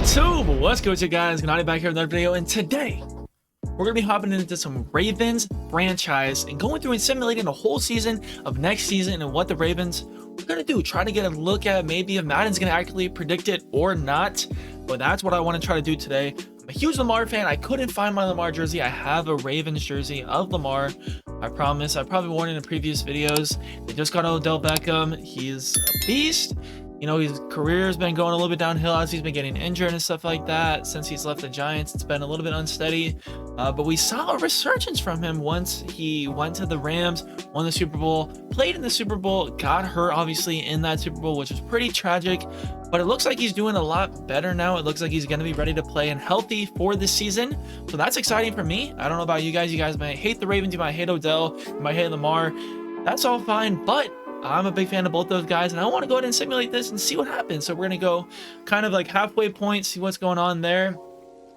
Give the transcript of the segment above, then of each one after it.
YouTube, what's good, you guys? Gniady back here with another video, and today we're gonna be hopping into some Ravens franchise and going through and simulating a whole season of next season and what the Ravens are gonna do. Try to get a look at maybe if Madden's gonna accurately predict it or not, but that's what I want to try to do today. I'm a huge Lamar fan. I couldn't find my Lamar jersey. I have a Ravens jersey of Lamar. I promise. I probably worn it in previous videos. They just got Odell Beckham. He's a beast. You know, his career has been going a little bit downhill as he's been getting injured and stuff like that. Since he's left the Giants, it's been a little bit unsteady. But we saw a resurgence from him once he went to the Rams, won the Super Bowl, played in the Super Bowl, got hurt obviously in that Super Bowl, which was pretty tragic. But it looks like he's doing a lot better now. It looks like he's going to be ready to play and healthy for this season. So that's exciting for me. I don't know about you guys. You guys might hate the Ravens. You might hate Odell. You might hate Lamar. That's all fine. But I'm a big fan of both those guys, and I want to go ahead and simulate this and see what happens. So we're going to go kind of like halfway point, see what's going on there.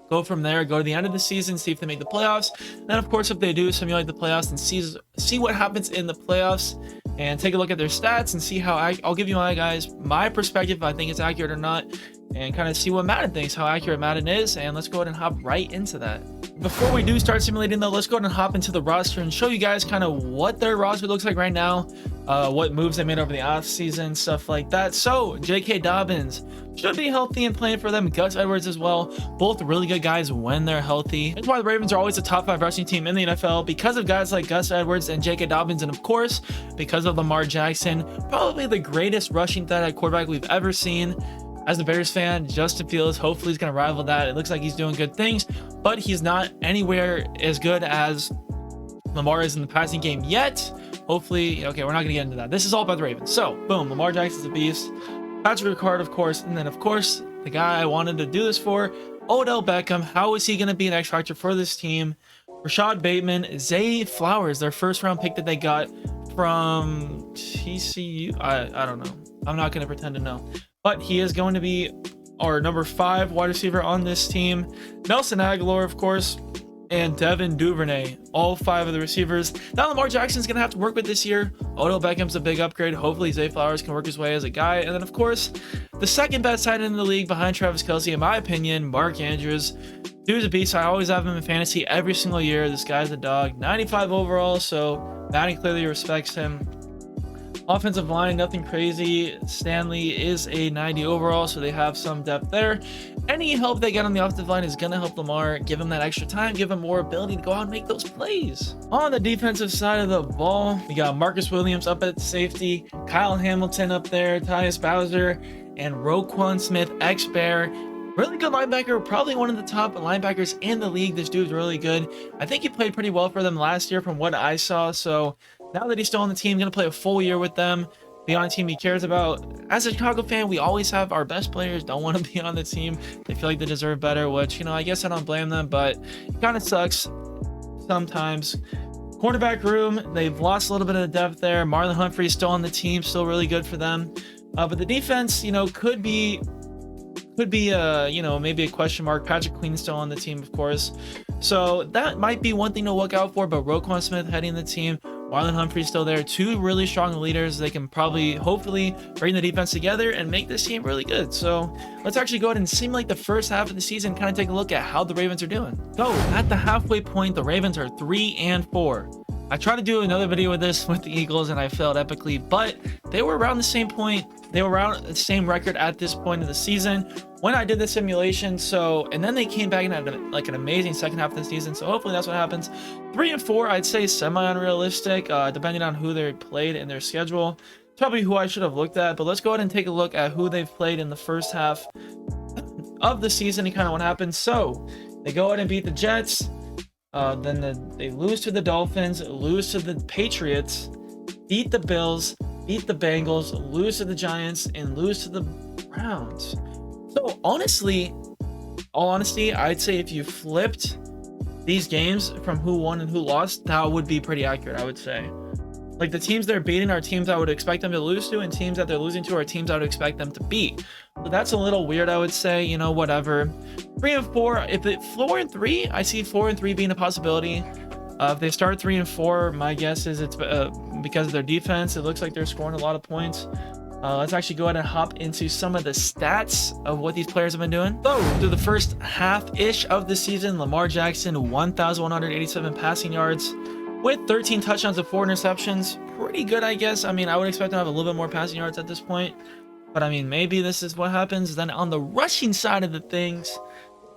Go from there, go to the end of the season, see if they make the playoffs. Then, of course, if they do, simulate the playoffs and see what happens in the playoffs and take a look at their stats and see how I'll give you my perspective, if I think it's accurate or not, and kind of see what Madden thinks, how accurate Madden is. And let's go ahead and hop right into that. Before we do start simulating though, let's go ahead and hop into the roster and show you guys kind of what their roster looks like right now, what moves they made over the offseason, stuff like that. So J.K. Dobbins should be healthy and playing for them. Gus Edwards as well. Both really good guys when they're healthy. That's why the Ravens are always a top 5 rushing team in the NFL, because of guys like Gus Edwards and J.K. Dobbins, and of course, because of Lamar Jackson, probably the greatest rushing threat at quarterback we've ever seen. As a Bears fan, Justin Fields, hopefully he's going to rival that. It looks like he's doing good things, but he's not anywhere as good as Lamar is in the passing game yet. Hopefully, okay, we're not going to get into that. This is all about the Ravens. So, boom, Lamar Jackson's a beast. Patrick Ricard, of course, and then, of course, the guy I wanted to do this for, Odell Beckham. How is he going to be an X factor for this team? Rashad Bateman, Zay Flowers, their first-round pick that they got from TCU. I don't know. I'm not going to pretend to know. But he is going to be our number 5 wide receiver on this team. Nelson Aguilar, of course, and Devin Duvernay, all 5 of the receivers. Now Lamar Jackson's going to have to work with this year. Odell Beckham's a big upgrade. Hopefully Zay Flowers can work his way as a guy. And then, of course, the second best tight end in the league behind Travis Kelce, in my opinion, Mark Andrews. Dude's a beast. I always have him in fantasy every single year. This guy's a dog. 95 overall, so Madden clearly respects him. Offensive line, nothing crazy. Stanley is a 90 overall, so they have some depth there. Any help they get on the offensive line is going to help Lamar, give him that extra time, give him more ability to go out and make those plays. On the defensive side of the ball, we got Marcus Williams up at safety, Kyle Hamilton up there, Tyus Bowser, and Roquan Smith, ex-Bear. Really good linebacker, probably one of the top linebackers in the league. This dude's really good. I think he played pretty well for them last year from what I saw, so now that he's still on the team, going to play a full year with them, be on a team he cares about. As a Chicago fan, we always have our best players don't want to be on the team. They feel like they deserve better, which, you know, I guess I don't blame them, but it kind of sucks sometimes. Quarterback room, they've lost a little bit of the depth there. Marlon Humphrey's still on the team, still really good for them. But the defense, you know, could be you know, maybe a question mark. Patrick Queen's still on the team, of course, so that might be one thing to look out for. But Roquan Smith heading the team, Marlon Humphrey's still there, 2 really strong leaders. They can probably, hopefully, bring the defense together and make this team really good. So let's actually go ahead and simulate the first half of the season, kind of take a look at how the Ravens are doing. So at the halfway point, the Ravens are 3-4. I tried to do another video with this with the Eagles and I failed epically, but they were around the same point. They were around the same record at this point of the season when I did the simulation. So, and then they came back and had like an amazing second half of the season. So hopefully that's what happens. 3-4, I'd say semi-unrealistic, depending on who they played in their schedule. Probably who I should have looked at, but let's go ahead and take a look at who they've played in the first half of the season and kind of what happened. So they go ahead and beat the Jets. Then they lose to the Dolphins, lose to the Patriots, beat the Bills, beat the Bengals, lose to the Giants, and lose to the Browns. So honestly, all honesty, I'd say if you flipped these games from who won and who lost, that would be pretty accurate, I would say. Like, the teams they're beating are teams I would expect them to lose to, and teams that they're losing to are teams I would expect them to beat. So that's a little weird, I would say, you know, whatever. 3-4, if it 4-3, I see 4-3 being a possibility. If they start 3-4, my guess is it's because of their defense. It looks like they're scoring a lot of points. Let's actually go ahead and hop into some of the stats of what these players have been doing. So, through the first half-ish of the season, Lamar Jackson, 1,187 passing yards with 13 touchdowns and 4 interceptions. Pretty good, I guess. I mean, I would expect to have a little bit more passing yards at this point. But, I mean, maybe this is what happens. Then on the rushing side of the things,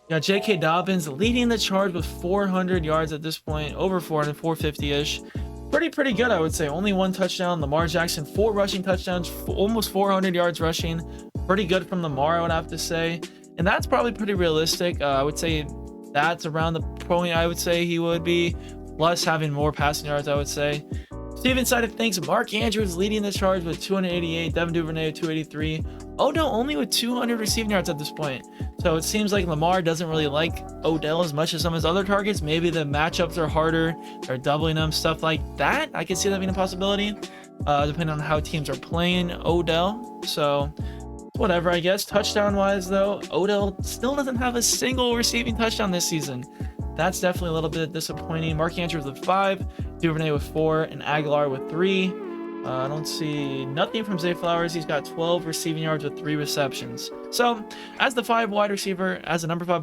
you got J.K. Dobbins leading the charge with 400 yards at this point. Over 400, 450-ish. Pretty good, I would say. Only 1 touchdown. Lamar Jackson, 4 rushing touchdowns, almost 400 yards rushing. Pretty good from Lamar, I would have to say. And that's probably pretty realistic. I would say that's around the point I would say he would be. Plus having more passing yards, I would say. Receiving side of things, Mark Andrews leading the charge with 288. Devin Duvernay with 283. Odell only with 200 receiving yards at this point. So it seems like Lamar doesn't really like Odell as much as some of his other targets. Maybe the matchups are harder. They're doubling them, stuff like that. I can see that being a possibility, depending on how teams are playing Odell. So whatever, I guess. Touchdown-wise, though, Odell still doesn't have a single receiving touchdown this season. That's definitely a little bit disappointing. Mark Andrews with 5, Duvernay with 4, and Aguilar with 3. I don't see nothing from Zay Flowers. He's got 12 receiving yards with 3 receptions. So, as the number 5 wide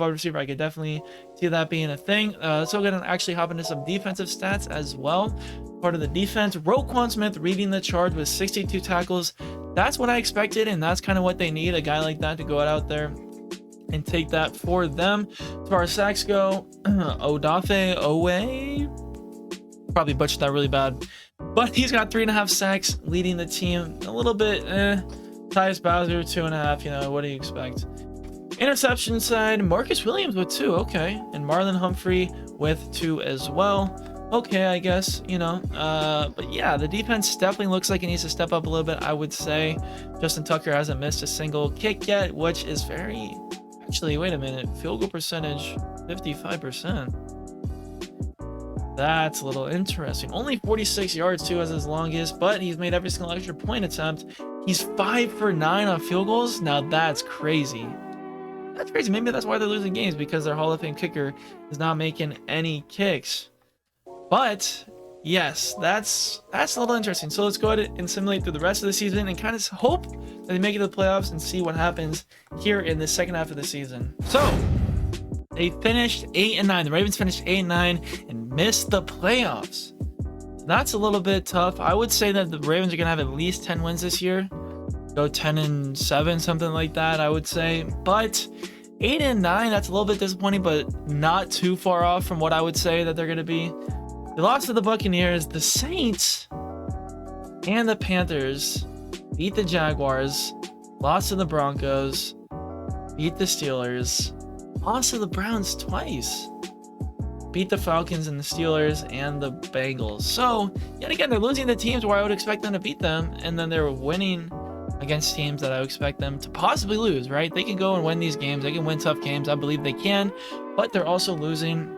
receiver, I could definitely see that being a thing. So we're going to actually hop into some defensive stats as well. Part of the defense, Roquan Smith leading the charge with 62 tackles. That's what I expected, and that's kind of what they need, a guy like that to go out there and take that for them. As far as sacks go, Odafe Owe, probably butchered that really bad, but he's got 3.5 sacks, leading the team a little bit. Tyus Bowser 2.5. You know, what do you expect? Interception side, Marcus Williams with 2. Okay, and Marlon Humphrey with 2 as well. Okay, I guess, you know, but yeah, the defense definitely looks like it needs to step up a little bit, I would say. Justin Tucker hasn't missed a single kick yet, which is very... Actually, wait a minute. Field goal percentage, 55%. That's a little interesting. Only 46 yards, too, as his longest, but he's made every single extra point attempt. He's 5 for 9 on field goals. Now, that's crazy. That's crazy. Maybe that's why they're losing games, because their Hall of Fame kicker is not making any kicks. But, yes, that's a little interesting. So let's go ahead and simulate through the rest of the season and kind of hope that they make it to the playoffs and see what happens here in the second half of the season. So they finished 8-9. The Ravens finished 8-9 and missed the playoffs. That's a little bit tough. I would say that the Ravens are gonna have at least 10 wins this year. Go 10-7, something like that, I would say. But 8-9, that's a little bit disappointing, but not too far off from what I would say that they're gonna be. They lost to the Buccaneers, the Saints, and the Panthers. Beat the Jaguars, lost to the Broncos, beat the Steelers, lost to the Browns twice, beat the Falcons and the Steelers and the Bengals. So, yet again, they're losing the teams where I would expect them to beat them, and then they're winning against teams that I would expect them to possibly lose, right? They can go and win these games. They can win tough games. I believe they can, but they're also losing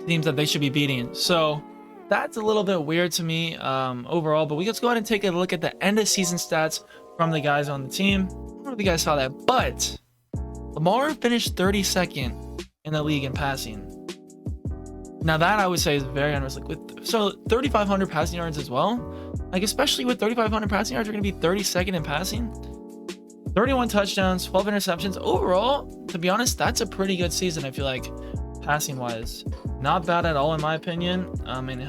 teams that they should be beating. So, that's a little bit weird to me overall, but let's go ahead and take a look at the end of season stats from the guys on the team. I don't know if you guys saw that, but Lamar finished 32nd in the league in passing. Now that I would say is very unrealistic. So 3,500 passing yards as well. Like, especially with 3,500 passing yards, you're going to be 32nd in passing. 31 touchdowns, 12 interceptions. Overall, to be honest, that's a pretty good season, I feel like, passing wise. Not bad at all in my opinion. And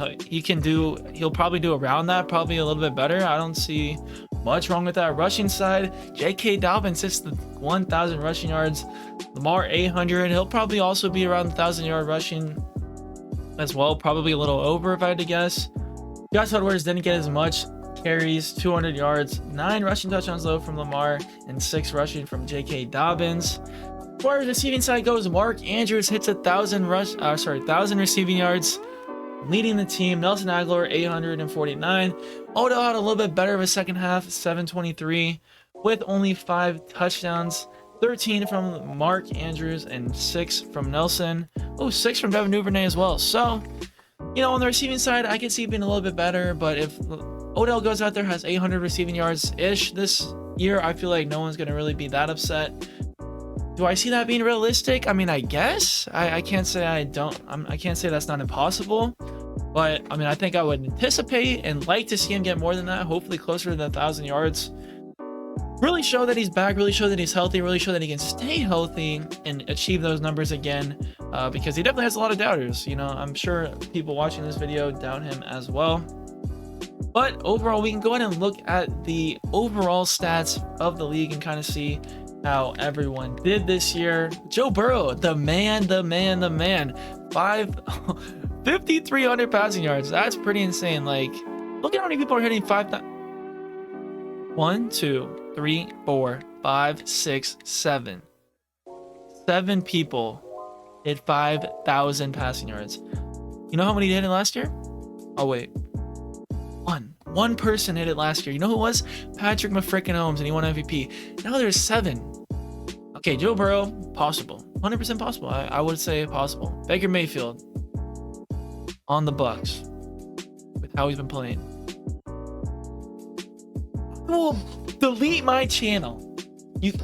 he'll probably do around that, probably a little bit better. I don't see much wrong with that. Rushing side, J.K. Dobbins hits the 1,000 rushing yards. Lamar 800. He'll probably also be around the 1,000-yard rushing as well, probably a little over if I had to guess. Josh Edwards didn't get as much carries, 200 yards, 9 rushing touchdowns though from Lamar, and 6 rushing from J.K. Dobbins. As far as receiving side goes, Mark Andrews hits 1,000 receiving yards, leading the team. Nelson Aguilar 849. Odell had a little bit better of a second half, 723, with only 5 touchdowns, 13 from Mark Andrews and 6 from Nelson. 6 from Devin Duvernay as well. So, you know, on the receiving side, I can see it being a little bit better, but if Odell goes out there, has 800 receiving yards-ish this year, I feel like no one's going to really be that upset. Do I see that being realistic? I mean, I guess. I can't say I don't. I can't say that's not impossible. But, I mean, I think I would anticipate and like to see him get more than that. Hopefully closer to the 1,000 yards. really show that he's back, really show that he's healthy, really show that he can stay healthy and achieve those numbers again, because he definitely has a lot of doubters. You know, I'm sure people watching this video doubt him as well. But overall, we can go ahead and look at the overall stats of the league and kind of see how everyone did this year. Joe Burrow, the man, 5,300 passing yards. That's pretty insane. Like, look at how many people are hitting 5,000. 1, 2, 3, 4, 5, 6, 7. 7 people hit 5,000 passing yards. You know how many did it last year? Oh, wait. One person hit it last year. You know who it was? Patrick Mahomes, and he won MVP. Now there's 7. Okay, Joe Burrow, possible. 100% possible. I would say possible. Baker Mayfield on the Bucks with how he's been playing. I will delete my channel. You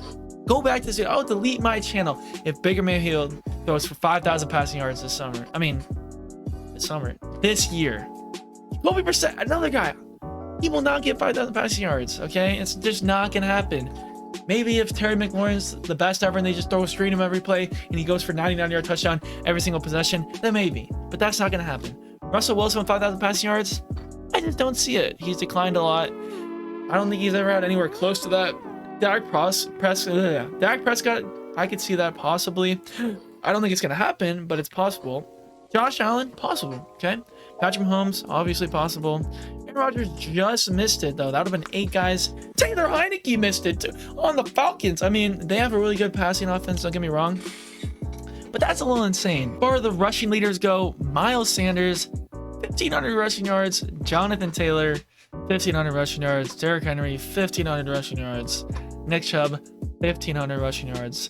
go back to this video. I'll delete my channel if Baker Mayfield throws for 5,000 passing yards this summer. I mean, this year. Kobe Brissett, another guy. He will not get 5,000 passing yards, okay? It's just not going to happen. Maybe if Terry McLaurin's the best ever and they just throw a screen him every play and he goes for 99-yard touchdown every single possession, then maybe. But that's not going to happen. Russell Wilson with 5,000 passing yards, I just don't see it. He's declined a lot. I don't think he's ever had anywhere close to that. Dak Prescott, I could see that possibly. I don't think it's going to happen, but it's possible. Josh Allen, possible, okay? Patrick Mahomes, obviously possible. Aaron Rodgers just missed it, though. That would have been 8 guys. Taylor Heineke missed it, too, on the Falcons. I mean, they have a really good passing offense, don't get me wrong. But that's a little insane. As far as the rushing leaders go, Miles Sanders, 1,500 rushing yards. Jonathan Taylor, 1,500 rushing yards. Derrick Henry, 1,500 rushing yards. Nick Chubb, 1,500 rushing yards.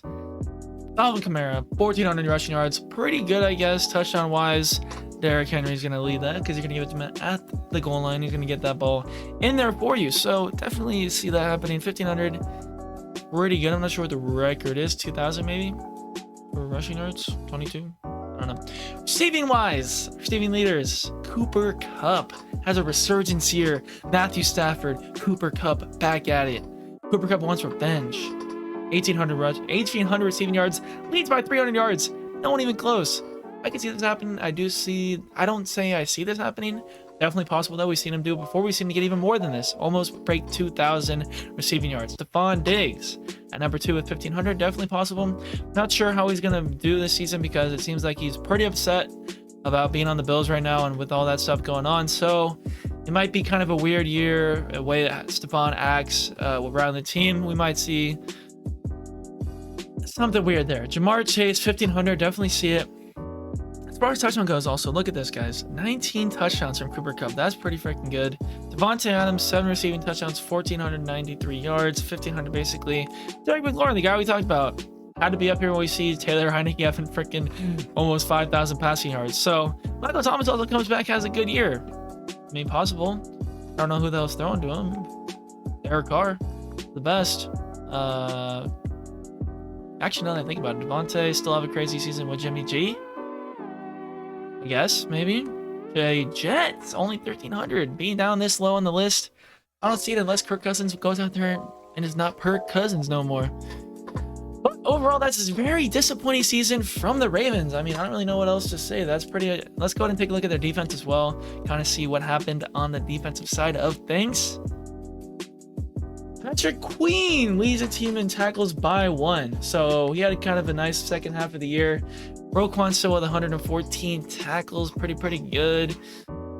Alvin Kamara, 1,400 rushing yards. Pretty good, I guess, touchdown-wise. Derrick Henry's going to lead that because you're going to give it to him at the goal line. He's going to get that ball in there for you. So definitely see that happening. 1,500, pretty good. I'm not sure what the record is. 2,000 maybe for rushing yards. 22. I don't know. Receiving-wise, receiving leaders. Cooper Kupp has a resurgence here. Matthew Stafford, Cooper Kupp back at it. Cooper Kupp wants revenge. 1,800 receiving yards, leads by 300 yards. No one even close. I can see this happening. I don't say I see this happening. Definitely possible, though. We've seen him do it before. We've seen him get even more than this. Almost break 2,000 receiving yards. Stephon Diggs at number 2 with 1,500. Definitely possible. Not sure how he's going to do this season because it seems like he's pretty upset about being on the Bills right now and with all that stuff going on. So it might be kind of a weird year, a way that Stephon acts around the team. We might see something weird there. Jamar Chase, 1,500. Definitely see it. As far as touchdown goes, also, look at this, guys. 19 touchdowns from Cooper Kupp. That's pretty freaking good. Devontae Adams, 7 receiving touchdowns, 1,493 yards, 1,500 basically. Terry McLaurin, the guy we talked about, had to be up here when we see Taylor Heineke having freaking almost 5,000 passing yards. So Michael Thomas also comes back, has a good year. I mean, possible. I don't know who the hell's throwing to him. Derek Carr, the best. Actually, now that I think about it, Devontae still have a crazy season with Jimmy G. I guess, maybe. Okay, Jets, only 1,300. Being down this low on the list, I don't see it unless Kirk Cousins goes out there and is not Kirk Cousins no more. But overall, that's a very disappointing season from the Ravens. I mean, I don't really know what else to say. That's pretty... Let's go ahead and take a look at their defense as well. Kind of see what happened on the defensive side of things. Patrick Queen leads the team in tackles by 1. So he had kind of a nice second half of the year. Roquan still with 114 tackles. Pretty good.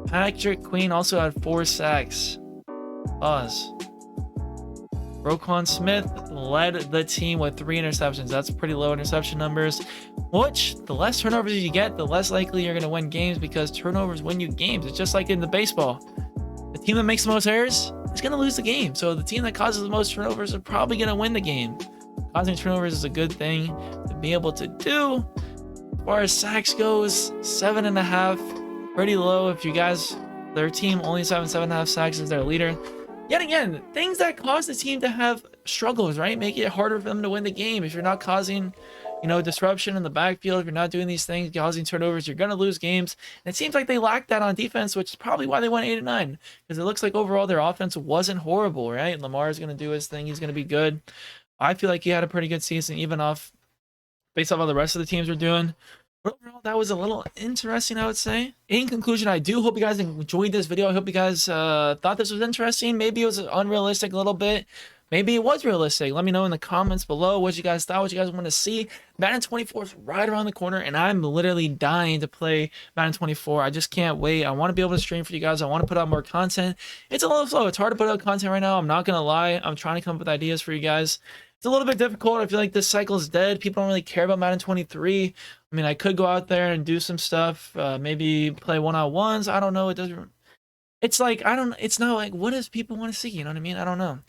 Patrick Queen also had 4 sacks. Pause. Roquan Smith led the team with 3 interceptions. That's pretty low interception numbers. Which, the less turnovers you get, the less likely you're going to win games because turnovers win you games. It's just like in the baseball. The team that makes the most errors is going to lose the game. So the team that causes the most turnovers are probably going to win the game. Causing turnovers is a good thing to be able to do. As far as sacks goes, 7.5. Pretty low if you guys, their team only 7.5 sacks is their leader. Yet again, things that cause the team to have struggles, right? Make it harder for them to win the game. If you're not causing disruption in the backfield. If you're not doing these things, causing turnovers, you're going to lose games. And it seems like they lacked that on defense, which is probably why they went 8-9, because it looks like overall their offense wasn't horrible, right? Lamar is going to do his thing. He's going to be good. I feel like he had a pretty good season, even based off how the rest of the teams were doing. But overall, that was a little interesting, I would say. In conclusion, I do hope you guys enjoyed this video. I hope you guys thought this was interesting. Maybe it was unrealistic a little bit. Maybe it was realistic. Let me know in the comments below what you guys thought, what you guys want to see. Madden 24 is right around the corner, and I'm literally dying to play Madden 24. I just can't wait. I want to be able to stream for you guys. I want to put out more content. It's a little slow. It's hard to put out content right now. I'm not going to lie. I'm trying to come up with ideas for you guys. It's a little bit difficult. I feel like this cycle is dead. People don't really care about Madden 23. I mean, I could go out there and do some stuff, maybe play one-on-ones. I don't know. It's like, it's not like, what does people want to see? You know what I mean? I don't know.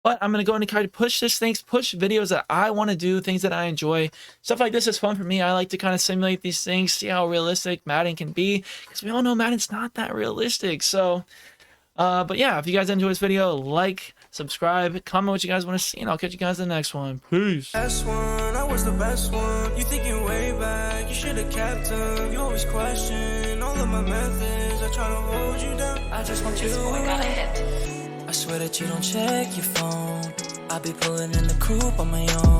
But I'm going to go and try to push push videos that I want to do, things that I enjoy. Stuff like this is fun for me. I like to kind of simulate these things, see how realistic Madden can be. Because we all know Madden's not that realistic. So, but yeah, if you guys enjoy this video, like, subscribe, comment what you guys want to see, and I'll catch you guys in the next one. Peace. Best one, I was the best one. You thinking way back, you should have kept them. You always question all of my methods. I try to hold you down. I just want you around. I swear that you don't check your phone. I be pulling in the coupe on my own.